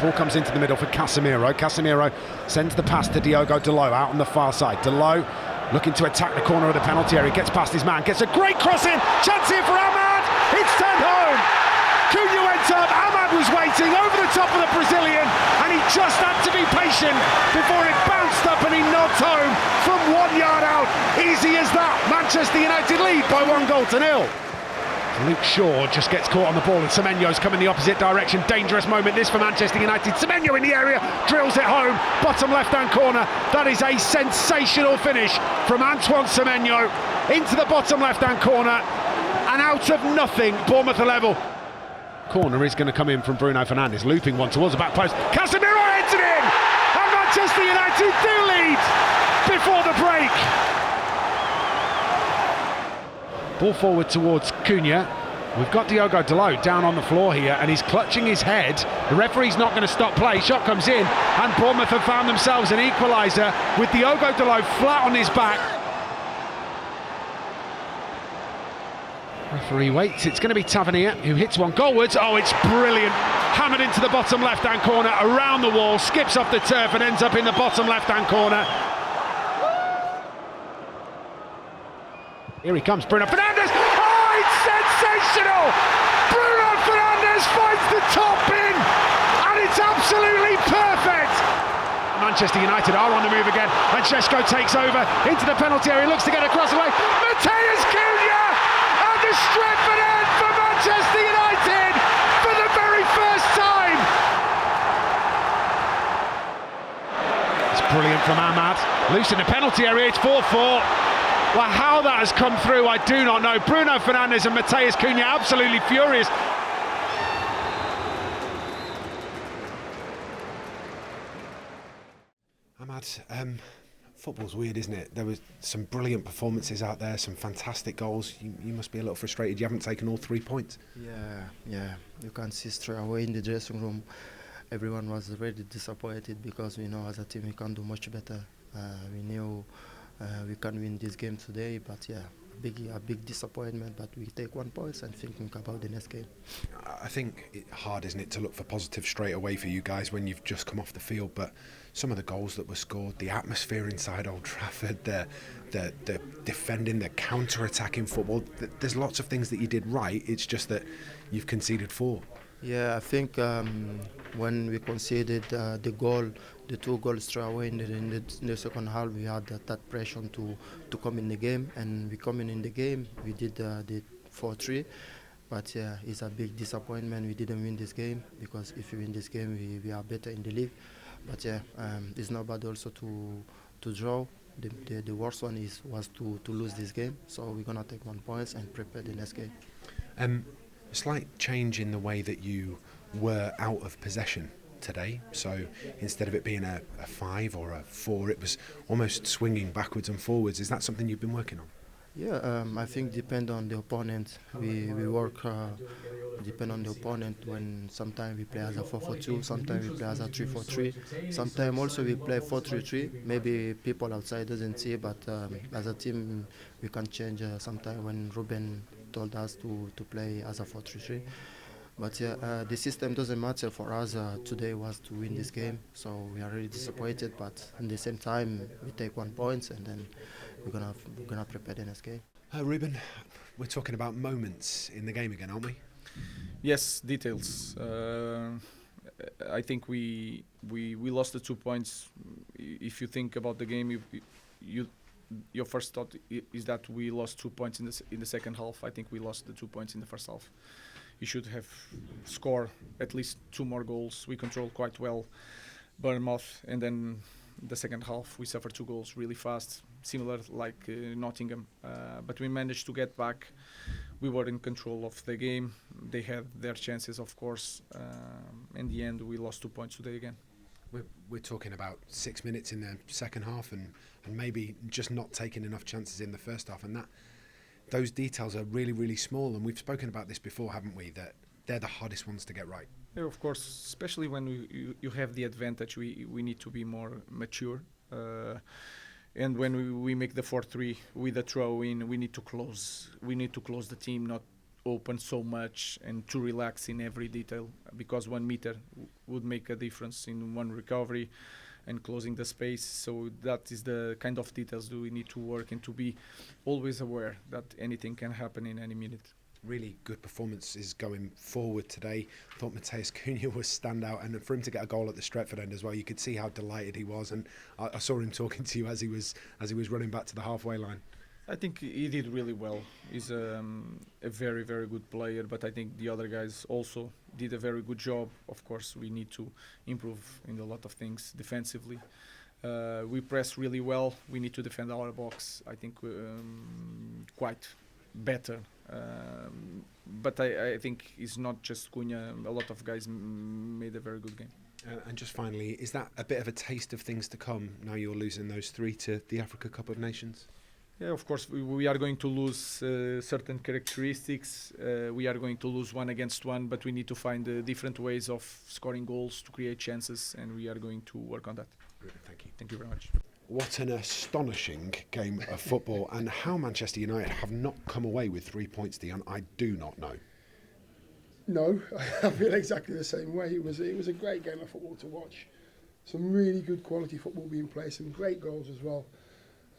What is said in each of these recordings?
Ball comes into the middle for Casemiro. Casemiro sends the pass to Diogo Dalot out on the far side. Dalot looking to attack the corner of the penalty area. Gets past his man. Gets a great cross in. Chance here for Ahmad. It's turned home. Cunha went up. Ahmad was waiting over the top of the Brazilian, and he just had to be patient before it bounced up and he knocked home from 1 yard out. Easy as that. Manchester United lead by 1-0. Luke Shaw just gets caught on the ball and Semenyo's coming the opposite direction. Dangerous moment this for Manchester United. Semenyo in the area, drills it home, bottom left-hand corner. That is a sensational finish from Antoine Semenyo into the bottom left-hand corner, and out of nothing, Bournemouth are level. Corner is going to come in from Bruno Fernandes, looping one towards the back post. Casemiro heads it in, and Manchester United do lead before the break. Ball forward towards Cunha. We've got Diogo Dalot down on the floor here, and he's clutching his head. The referee's not going to stop play. Shot comes in, and Bournemouth have found themselves an equaliser with Diogo Dalot flat on his back. Referee waits. It's going to be Tavernier who hits one goalwards. Oh, it's brilliant. Hammered into the bottom left-hand corner, around the wall, skips off the turf and ends up in the bottom left-hand corner. Here he comes, Bruno Fernandes. Oh, it's sensational! Bruno Fernandes finds the top bin, and it's absolutely perfect. Manchester United are on the move again, and Šeško takes over into the penalty area, looks to get across the way. Matheus Cunha, and the Stretford end for Manchester United for the very first time. It's brilliant from Ahmad. Loose in the penalty area, it's 4-4. Well, how that has come through, I do not know. Bruno Fernandes and Matheus Cunha absolutely furious. Ahmad, football's weird, isn't it? There was some brilliant performances out there, some fantastic goals. You must be a little frustrated you haven't taken all 3 points. Yeah. You can see straight away in the dressing room, everyone was really disappointed because we know as a team we can do much better. We knew we can win this game today, but yeah, a big disappointment, but we take 1 point and thinking about the next game. I think it's hard, isn't it, to look for positive straight away for you guys when you've just come off the field, but some of the goals that were scored, the atmosphere inside Old Trafford, the defending, the counter-attacking football, there's lots of things that you did right, it's just that you've conceded 4. Yeah, I think when we conceded the 2 goals straight away in the second half, we had that pressure to come in the game, and we coming in the game, we did the 4-3, but yeah, it's a big disappointment. We didn't win this game, because if we win this game, we are better in the league. But yeah, it's not bad also to draw. The worst one was to lose this game, so we're gonna take 1 point and prepare the next game. A slight change in the way that you were out of possession today, so instead of it being a 5 or a 4, it was almost swinging backwards and forwards. Is that something you've been working on? Yeah, I think depend on the opponent. We work depend on the opponent. When sometimes we play as a 4-4-2, sometimes we play as a 3-4-3, sometimes also we play 4-3-3. Maybe people outside doesn't see, but as a team we can change sometimes. When Ruben told us to play as a 4-3-3. But yeah, the system doesn't matter for us. Today was to win this game, so we are really disappointed. But at the same time, we take 1 point, and then we're gonna prepare the next game. Ruben, we're talking about moments in the game again, aren't we? Yes, details. I think we lost the 2 points. If you think about the game, your first thought is that we lost 2 points in the second half. I think we lost the 2 points in the first half. You should have scored at least 2 more goals. We controlled quite well Bournemouth, and then the second half we suffered 2 goals really fast, similar like Nottingham. But we managed to get back. We were in control of the game. They had their chances, of course. In the end, we lost 2 points today again. We're talking about 6 minutes in the second half, and maybe just not taking enough chances in the first half, and those details are really, really small, and we've spoken about this before, haven't we, that they're the hardest ones to get right. Yeah, of course, especially when you have the advantage, we need to be more mature. And when we make the 4-3 with a throw in, we need to close the team, open so much and to relax in every detail, because 1 meter would make a difference in one recovery and closing the space. So that is the kind of details that we need to work and to be always aware that anything can happen in any minute. Really good performances going forward today. I thought Mateus Cunha was standout, and for him to get a goal at the Stretford end as well, you could see how delighted he was, and I saw him talking to you as he was running back to the halfway line. I think he did really well. He's a very, very good player, but I think the other guys also did a very good job. Of course, we need to improve in a lot of things defensively. We press really well. We need to defend our box, I think, quite better. But I think it's not just Cunha. A lot of guys made a very good game. And just finally, is that a bit of a taste of things to come now you're losing those 3 to the Africa Cup of Nations? Yeah, of course, we are going to lose certain characteristics. We are going to lose 1 against 1, but we need to find different ways of scoring goals to create chances, and we are going to work on that. Thank you. Thank you very much. What an astonishing game of football, and how Manchester United have not come away with 3 points, Dion, I do not know. No, I feel exactly the same way. It was a great game of football to watch. Some really good quality football being played, some great goals as well.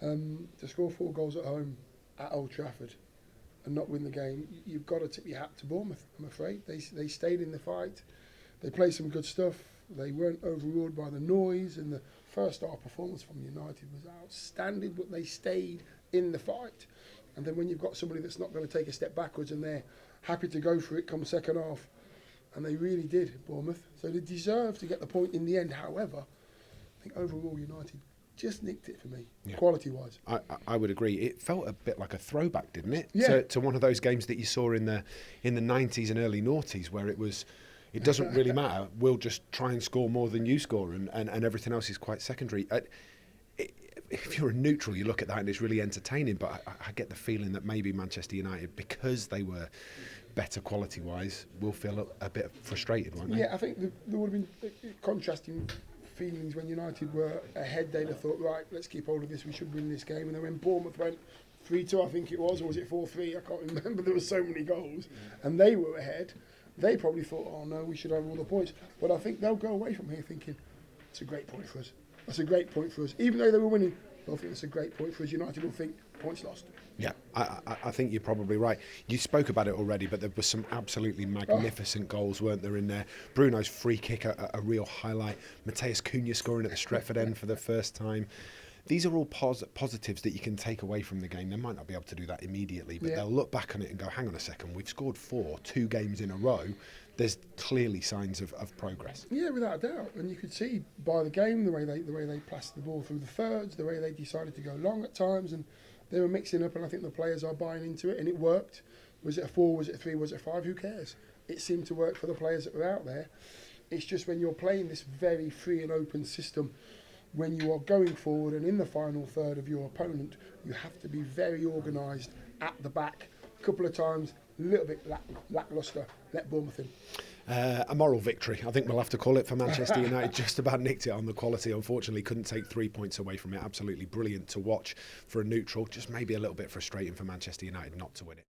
To score 4 goals at home at Old Trafford and not win the game, you've got to tip your hat to Bournemouth, I'm afraid. They stayed in the fight. They played some good stuff. They weren't overruled by the noise, and the first half performance from United was outstanding, but they stayed in the fight. And then when you've got somebody that's not going to take a step backwards and they're happy to go for it come second half, and they really did, Bournemouth. So they deserved to get the point in the end. However, I think overall United just nicked it for me, quality-wise. I would agree. It felt a bit like a throwback, didn't it? Yeah. To one of those games that you saw in the 90s and early noughties, where it doesn't really matter. We'll just try and score more than you score, and everything else is quite secondary. If you're a neutral, you look at that and it's really entertaining, but I get the feeling that maybe Manchester United, because they were better quality-wise, will feel a bit frustrated, won't they? Yeah, I think there would have been contrasting feelings when United were ahead. They'd have thought, right, let's keep hold of this, we should win this game. And then when Bournemouth went 3-2, I think it was, or was it 4-3? I can't remember. There were so many goals, and they were ahead. They probably thought, oh no, we should have all the points. But I think they'll go away from here thinking, it's a great point for us. That's a great point for us. Even though they were winning, they'll think it's a great point for us. United will think, points lost. Yeah, I think you're probably right. You spoke about it already, but there were some absolutely magnificent goals, weren't there, in there? Bruno's free kick, a real highlight. Mateus Cunha scoring at the Stretford end for the first time. These are all positives that you can take away from the game. They might not be able to do that immediately, but they'll look back on it and go, hang on a second, we've scored 2 games in a row. There's clearly signs of progress. Yeah, without a doubt. And you could see by the game, the way they passed the ball through the thirds, the way they decided to go long at times, and they were mixing up, and I think the players are buying into it, and it worked. Was it a 4, was it a 3, was it a 5? Who cares? It seemed to work for the players that were out there. It's just when you're playing this very free and open system, when you are going forward and in the final third of your opponent, you have to be very organised at the back. A couple of times, a little bit lacklustre, let Bournemouth in. A moral victory, I think we'll have to call it, for Manchester United. Just about nicked it on the quality. Unfortunately, couldn't take 3 points away from it. Absolutely brilliant to watch for a neutral. Just maybe a little bit frustrating for Manchester United not to win it.